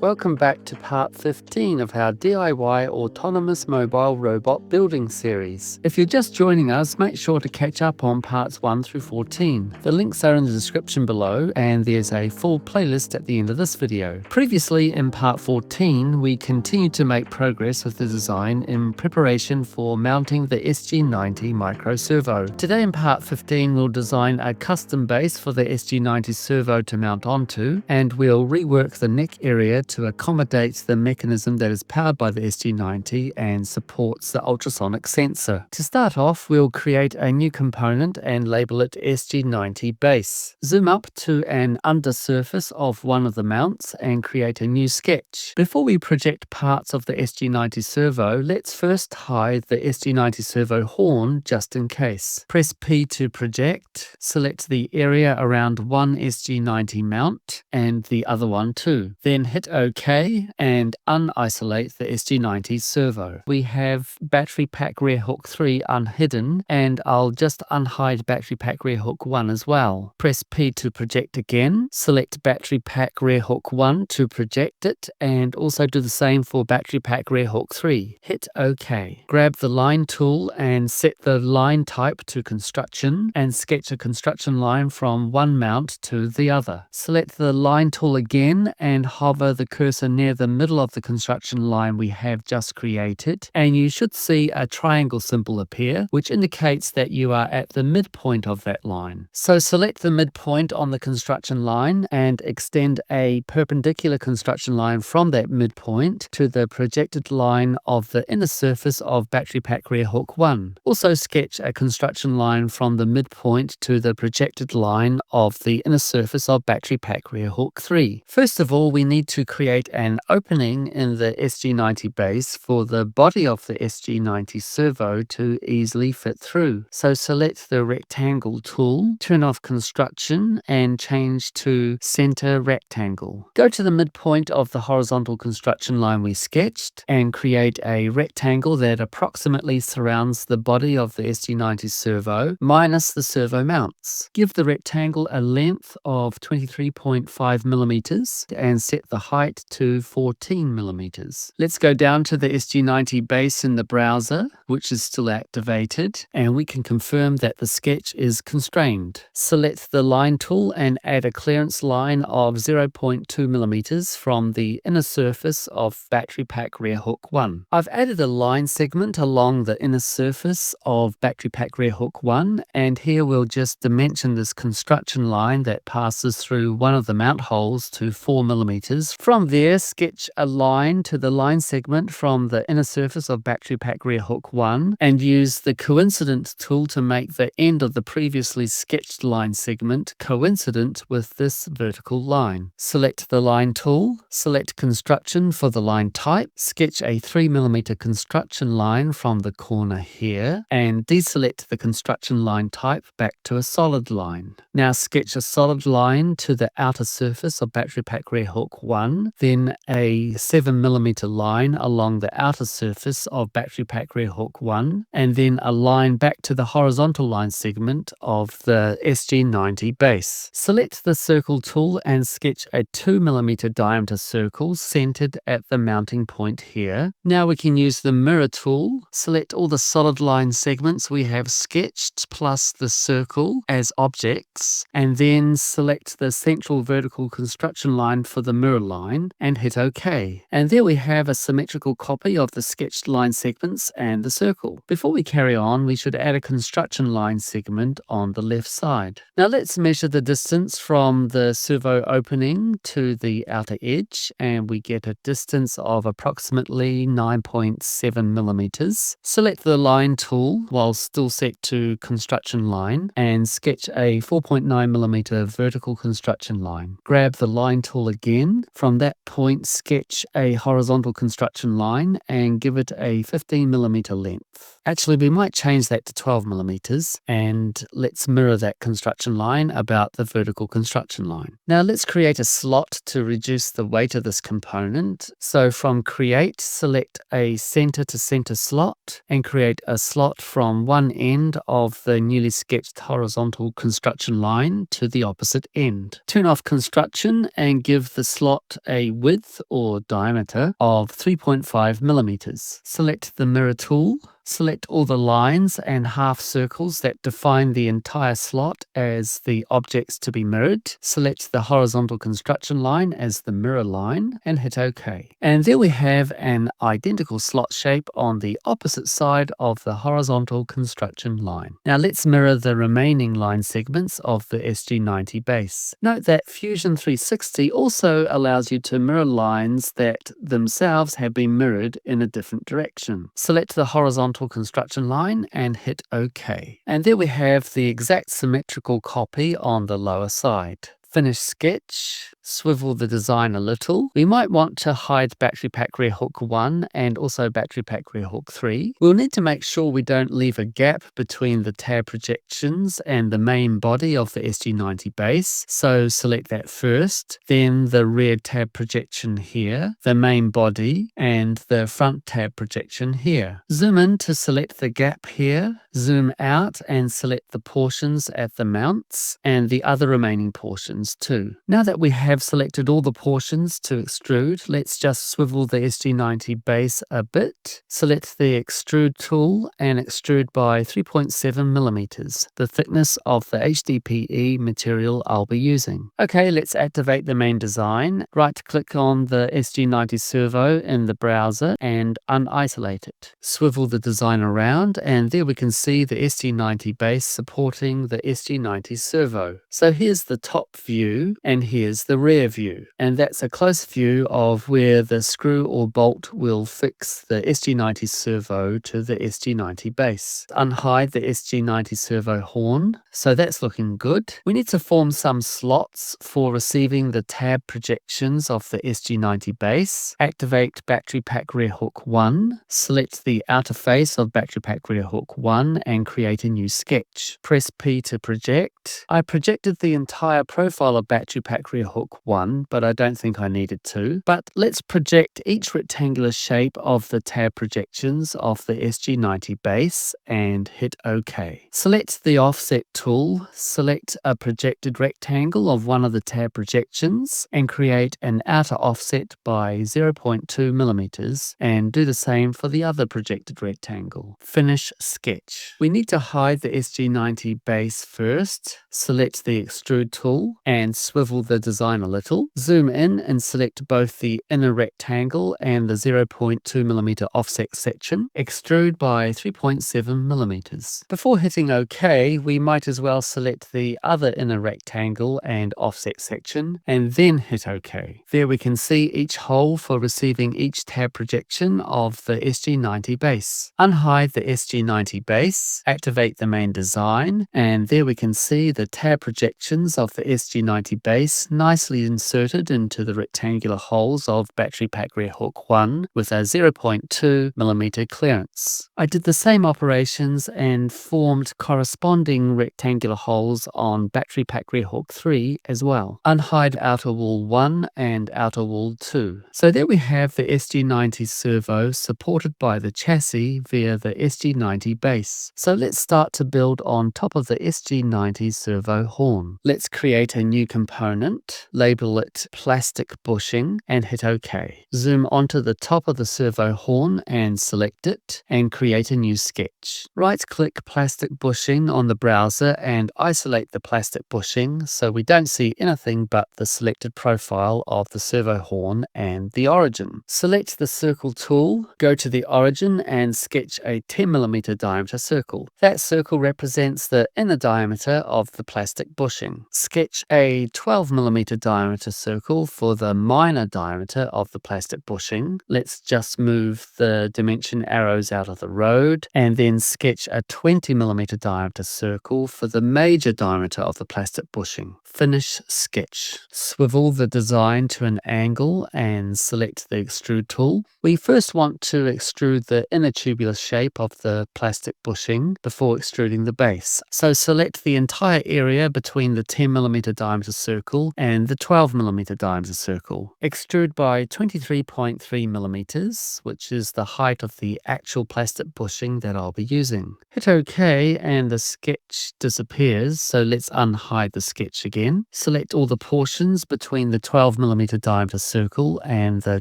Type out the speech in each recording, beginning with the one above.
Welcome back to part 15 of our DIY Autonomous Mobile Robot Building series. If you're just joining us, make sure to catch up on parts 1 through 14. The links are in the description below, and there's a full playlist at the end of this video. Previously, in part 14, we continued to make progress with the design in preparation for mounting the SG90 micro servo. Today in part 15, we'll design a custom base for the SG90 servo to mount onto, and we'll rework the neck area to accommodate the mechanism that is powered by the SG90 and supports the ultrasonic sensor. To start off, we'll create a new component and label it SG90 base. Zoom up to an undersurface of one of the mounts and create a new sketch. Before we project parts of the SG90 servo, let's first hide the SG90 servo horn just in case. Press P to project, select the area around one SG90 mount and the other one too. Then hit OK and unisolate the SG90 servo. We have battery pack rear hook 3 unhidden, and I'll just unhide battery pack rear hook 1 as well. Press P to project again, select battery pack rear hook 1 to project it, and also do the same for battery pack rear hook 3. Hit OK. Grab the line tool and set the line type to construction and sketch a construction line from one mount to the other. Select the line tool again and hover the cursor near the middle of the construction line we have just created, and you should see a triangle symbol appear, which indicates that you are at the midpoint of that line. So select the midpoint on the construction line and extend a perpendicular construction line from that midpoint to the projected line of the inner surface of battery pack rear hook 1. Also sketch a construction line from the midpoint to the projected line of the inner surface of battery pack rear hook 3. First of all, we need to create an opening in the SG90 base for the body of the SG90 servo to easily fit through. So select the rectangle tool, turn off construction and change to center rectangle. Go to the midpoint of the horizontal construction line we sketched and create a rectangle that approximately surrounds the body of the SG90 servo minus the servo mounts. Give the rectangle a length of 23.5 millimeters and set the height to 14 millimeters. Let's go down to the SG90 base in the browser, which is still activated, and we can confirm that the sketch is constrained. Select the line tool and add a clearance line of 0.2 millimeters from the inner surface of battery pack rear hook 1. I've added a line segment along the inner surface of battery pack rear hook 1, and here we'll just dimension this construction line that passes through one of the mount holes to 4 millimeters. From there, sketch a line to the line segment from the inner surface of battery pack rear hook 1 and use the coincident tool to make the end of the previously sketched line segment coincident with this vertical line. Select the line tool, select construction for the line type, sketch a 3 millimeter construction line from the corner here, and deselect the construction line type back to a solid line. Now sketch a solid line to the outer surface of battery pack rear hook 1, then a 7 millimeter line along the outer surface of battery pack rear hook 1, and then a line back to the horizontal line segment of the SG90 base. Select the circle tool and sketch a 2 millimeter diameter circle centered at the mounting point here. Now we can use the mirror tool, select all the solid line segments we have sketched plus the circle as objects, and then select the central vertical construction line for the mirror line and hit OK. And there we have a symmetrical copy of the sketched line segments and the circle. Before we carry on, we should add a construction line segment on the left side. Now let's measure the distance from the servo opening to the outer edge, and we get a distance of approximately 9.7 millimeters. Select the line tool while still set to construction line and sketch a 4.9 millimeter vertical construction line. Grab the line tool again. From that point, sketch a horizontal construction line and give it a 15 millimeter length. Actually, we might change that to 12 millimeters, and let's mirror that construction line about the vertical construction line. Now let's create a slot to reduce the weight of this component. So from Create, select a center to center slot and create a slot from one end of the newly sketched horizontal construction line to the opposite end. Turn off construction and give the slot a width or diameter of 3.5 millimeters. Select the mirror tool. Select all the lines and half circles that define the entire slot as the objects to be mirrored. Select the horizontal construction line as the mirror line and hit OK. And there we have an identical slot shape on the opposite side of the horizontal construction line. Now let's mirror the remaining line segments of the SG90 base. Note that Fusion 360 also allows you to mirror lines that themselves have been mirrored in a different direction. Select the horizontal construction line and hit OK. And there we have the exact symmetrical copy on the lower side. Finish sketch, swivel the design a little. We might want to hide battery pack rear hook 1 and also battery pack rear hook 3. We'll need to make sure we don't leave a gap between the tab projections and the main body of the SG90 base. So select that first, then the rear tab projection here, the main body, and the front tab projection here. Zoom in to select the gap here, zoom out and select the portions at the mounts and the other remaining portions too. Now that we have selected all the portions to extrude, let's just swivel the SG90 base a bit. Select the extrude tool and extrude by 3.7 millimeters, the thickness of the HDPE material I'll be using. Okay, let's activate the main design. Right click on the SG90 servo in the browser and unisolate it. Swivel the design around and there we can see the SG90 base supporting the SG90 servo. So here's the top view and here's the rear view, and that's a close view of where the screw or bolt will fix the SG90 servo to the SG90 base. Unhide the SG90 servo horn, so that's looking good. We need to form some slots for receiving the tab projections of the SG90 base. Activate battery pack rear hook 1, select the outer face of battery pack rear hook 1 and create a new sketch. Press P to project. I projected the entire profile of battery pack rear hook 1, but I don't think I needed to. But let's project each rectangular shape of the tab projections of the SG90 base and hit OK. Select the offset tool, select a projected rectangle of one of the tab projections and create an outer offset by 0.2 millimeters and do the same for the other projected rectangle. Finish sketch. We need to hide the SG90 base first. Select the extrude tool and swivel the design a little. Zoom in and select both the inner rectangle and the 0.2 millimeter offset section. Extrude by 3.7 millimeters. Before hitting OK, we might as well select the other inner rectangle and offset section and then hit OK. There we can see each hole for receiving each tab projection of the SG90 base. Unhide the SG90 base, activate the main design, and there we can see the tab projections of the SG90 base nicely inserted into the rectangular holes of battery pack rear hook 1 with a 0.2 millimeter clearance. I did the same operations and formed corresponding rectangular holes on battery pack rear hook 3 as well. Unhide outer wall 1 and outer wall 2. So there we have the SG90 servo supported by the chassis via the SG90 base. So let's start to build on top of the SG90 servo horn. Let's create a new component, label it plastic bushing and hit OK. Zoom onto the top of the servo horn and select it and create a new sketch. Right click plastic bushing on the browser and isolate the plastic bushing so we don't see anything but the selected profile of the servo horn and the origin. Select the circle tool, go to the origin and sketch a 10mm diameter circle. That circle represents the inner diameter of the plastic bushing. Sketch a 12mm diameter circle for the minor diameter of the plastic bushing. Let's just move the dimension arrows out of the road and then sketch a 20mm diameter circle for the major diameter of the plastic bushing. Finish sketch. Swivel the design to an angle and select the extrude tool. We first want to extrude the inner tubular shape of the plastic bushing before extruding the base. So select the entire area between the 10mm diameter circle and the 12mm diameter circle. Extrude by 23.3mm, which is the height of the actual plastic bushing that I'll be using. Hit OK and the sketch disappears, so let's unhide the sketch again. Select all the portions between the 12mm diameter circle and the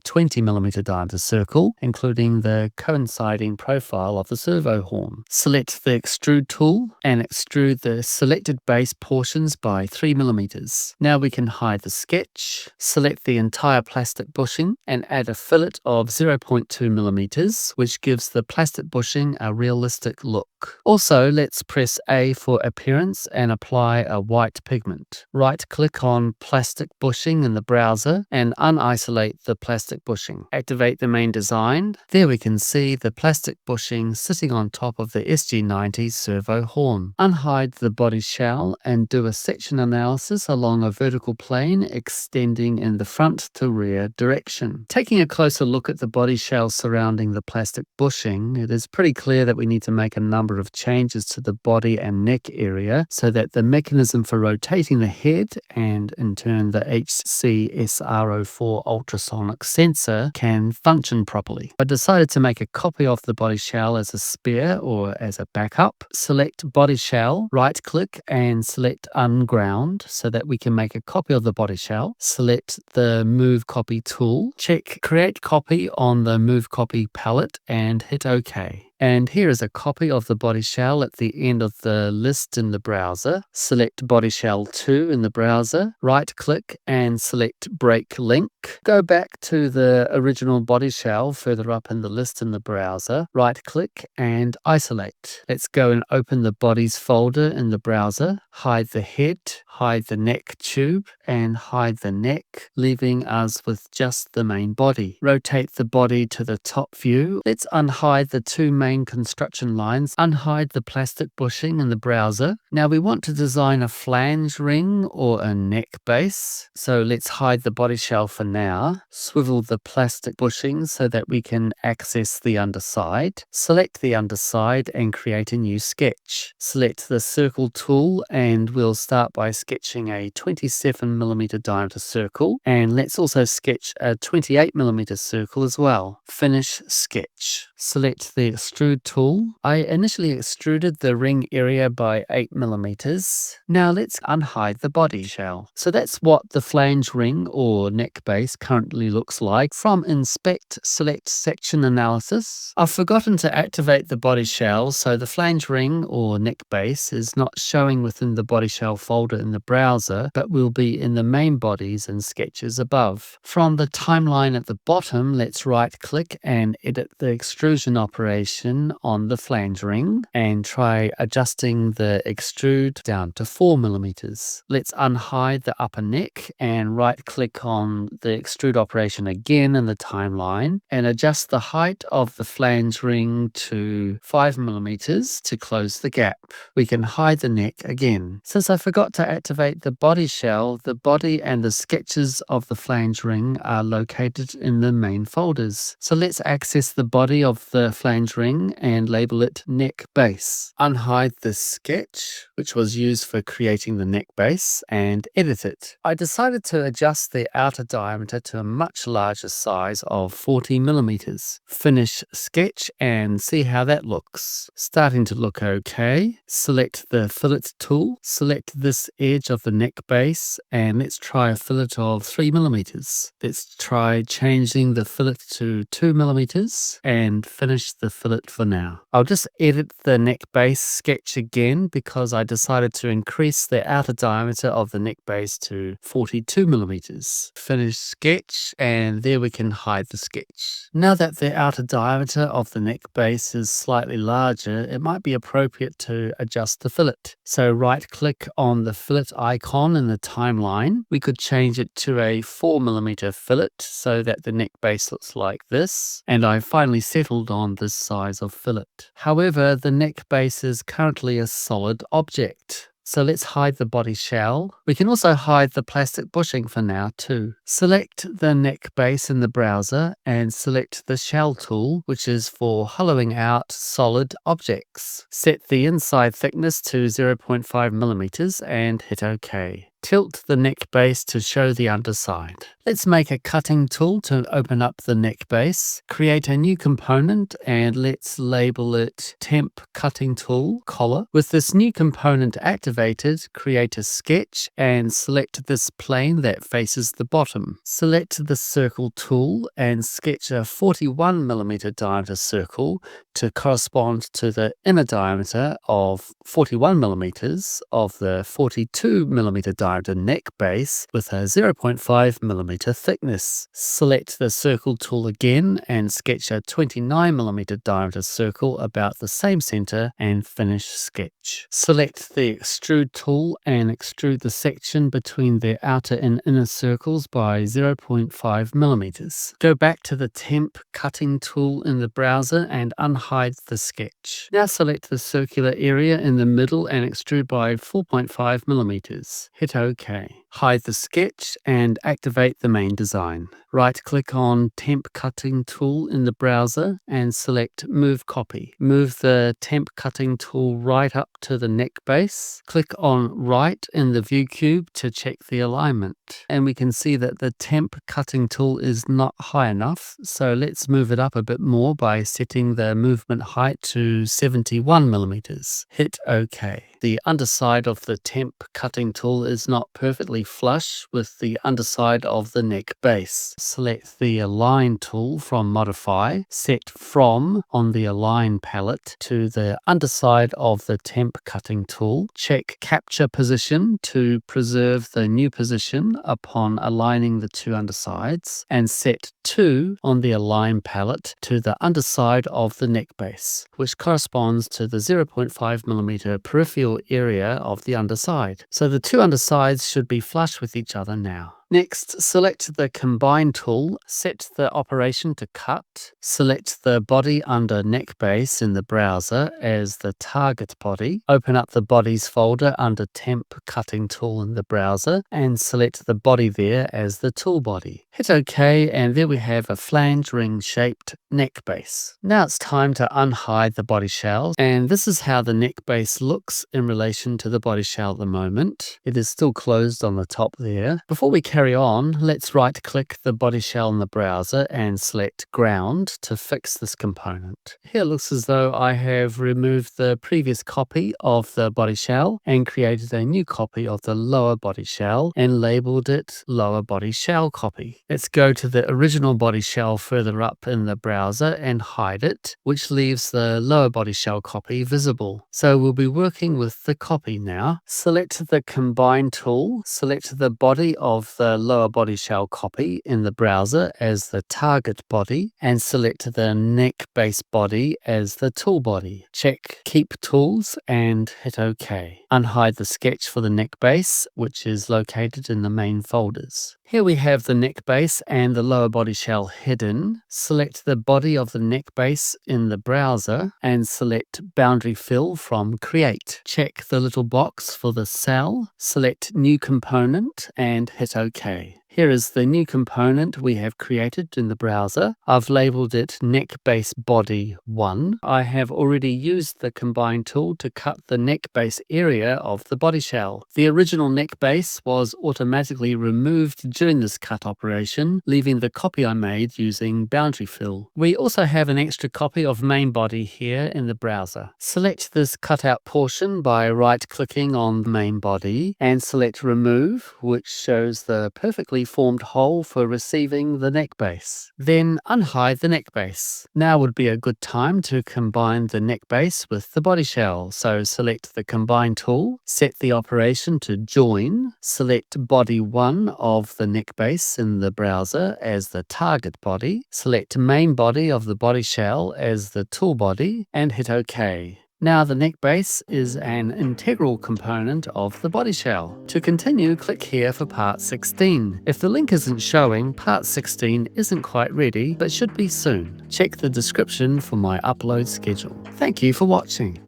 20mm diameter circle, including the coinciding profile of the servo horn. Select the extrude tool and extrude the selected base portions by 3mm. Now we can hide the sketch, select the entire plastic bushing and add a fillet of 0.2mm, which gives the plastic bushing a realistic look. Also, let's press A for appearance and apply a white pigment. Right-click on plastic bushing in the browser and unisolate the plastic bushing. Activate the main design. There we can see the plastic bushing sitting on top of the SG90 servo horn. Unhide the body shell and do a section analysis along a vertical plane extending in the front to rear direction. Taking a closer look at the body shell surrounding the plastic bushing, it is pretty clear that we need to make a number of changes to the body and neck area so that the mechanism for rotating the head and in turn the HCSR04 ultrasonic sensor can function properly. I decided to make a copy of the body shell as a spare or as a backup. Select body shell, right click and select unground so that we can make a copy of the body shell. Select the move copy tool, check create copy on the move copy palette and hit OK. And here is a copy of the body shell at the end of the list in the browser. Select body shell 2 in the browser, right click and select break link. Go back to the original body shell further up in the list in the browser, right click and isolate. Let's go and open the bodies folder in the browser, hide the head, hide the neck tube and hide the neck, leaving us with just the main body. Rotate the body to the top view. Let's unhide the two main construction lines, unhide the plastic bushing in the browser. Now we want to design a flange ring or a neck base, so let's hide the body shell for now. Swivel the plastic bushing so that we can access the underside. Select the underside and create a new sketch. Select the circle tool and we'll start by sketching a 27mm diameter circle, and let's also sketch a 28mm circle as well. Finish sketch. Select the extrude tool. I initially extruded the ring area by 8mm. Now let's unhide the body shell. So that's what the flange ring or neck base currently looks like. From Inspect, select Section Analysis. I've forgotten to activate the body shell, so the flange ring or neck base is not showing within the body shell folder in the browser, but will be in the main bodies and sketches above. From the timeline at the bottom, let's right click and edit the extrusion operation on the flange ring and try adjusting the extrude down to 4mm. Let's unhide the upper neck and right click on the extrude operation again in the timeline and adjust the height of the flange ring to 5mm to close the gap. We can hide the neck again. Since I forgot to activate the body shell, the body and the sketches of the flange ring are located in the main folders. So let's access the body of the flange ring and label it neck base. Unhide the sketch, which was used for creating the neck base, and edit it. I decided to adjust the outer diameter to a much larger size of 40mm. Finish sketch and see how that looks. Starting to look okay. Select the fillet tool, select this edge of the neck base, and let's try a fillet of 3mm. Let's try changing the fillet to 2mm and finish the fillet for now. I'll just edit the neck base sketch again because I decided to increase the outer diameter of the neck base to 42mm. Finish sketch, and there we can hide the sketch. Now that the outer diameter of the neck base is slightly larger, it might be appropriate to adjust the fillet. So right click on the fillet icon in the timeline. We could change it to a 4mm fillet so that the neck base looks like this, and I finally settled on this size of fillet. However, the neck base is currently a solid object. So let's hide the body shell. We can also hide the plastic bushing for now too. Select the neck base in the browser and select the shell tool, which is for hollowing out solid objects. Set the inside thickness to 0.5mm and hit OK. Tilt the neck base to show the underside. Let's make a cutting tool to open up the neck base. Create a new component and let's label it Temp Cutting Tool Collar. With this new component activated, create a sketch and select this plane that faces the bottom. Select the circle tool and sketch a 41mm diameter circle to correspond to the inner diameter of 41mm of the 42mm diameter neck base with a 0.5mm thickness. Select the circle tool again and sketch a 29mm diameter circle about the same center and finish sketch. Select the extrude tool and extrude the section between the outer and inner circles by 0.5mm. Go back to the temp cutting tool in the browser and unhide the sketch. Now select the circular area in the middle and extrude by 4.5mm. Hit OK. Hide the sketch and activate the main design. Right-click on Temp Cutting Tool in the browser and select Move Copy. Move the Temp Cutting Tool right up to the neck base. Click on Right in the View Cube to check the alignment. And we can see that the Temp Cutting Tool is not high enough, so let's move it up a bit more by setting the movement height to 71mm. Hit OK. The underside of the Temp Cutting Tool is not perfectly flush with the underside of the neck base. Select the Align tool from Modify. Set From on the Align palette to the underside of the Temp Cutting Tool. Check Capture Position to preserve the new position upon aligning the two undersides. And set To on the Align palette to the underside of the neck base, which corresponds to the 0.5mm peripheral area of the underside. So the two undersides should be flush with each other now. Next, select the Combine tool, set the operation to cut, select the body under neck base in the browser as the target body, open up the bodies folder under Temp Cutting Tool in the browser and select the body there as the tool body. Hit OK and there we have a flange ring shaped neck base. Now it's time to unhide the body shell, and this is how the neck base looks in relation to the body shell at the moment. It is still closed on the top there. Before we carry on, let's right-click the body shell in the browser and select Ground to fix this component. Here it looks as though I have removed the previous copy of the body shell and created a new copy of the lower body shell and labeled it Lower Body Shell Copy. Let's go to the original body shell further up in the browser and hide it, which leaves the lower body shell copy visible. So we'll be working with the copy now. Select the Combine tool, select the body of the lower body shell copy in the browser as the target body and select the neck base body as the tool body. Check Keep Tools and hit OK. Unhide the sketch for the neck base, which is located in the main folders. Here we have the neck base and the lower body shell hidden. Select the body of the neck base in the browser and select Boundary Fill from Create. Check the little box for the cell, select New Component and hit OK. Here is the new component we have created in the browser. I've labeled it Neck Base Body 1. I have already used the Combine tool to cut the neck base area of the body shell. The original neck base was automatically removed during this cut operation, leaving the copy I made using Boundary Fill. We also have an extra copy of main body here in the browser. Select this cutout portion by right-clicking on the main body and select Remove, which shows the perfectly formed hole for receiving the neck base. Then unhide the neck base. Now would be a good time to combine the neck base with the body shell. So select the Combine tool, set the operation to Join, select Body 1 of the neck base in the browser as the target body, select Main Body of the body shell as the tool body, and hit OK. Now the neck base is an integral component of the body shell. To continue, click here for part 16. If the link isn't showing, part 16 isn't quite ready, but should be soon. Check the description for my upload schedule. Thank you for watching.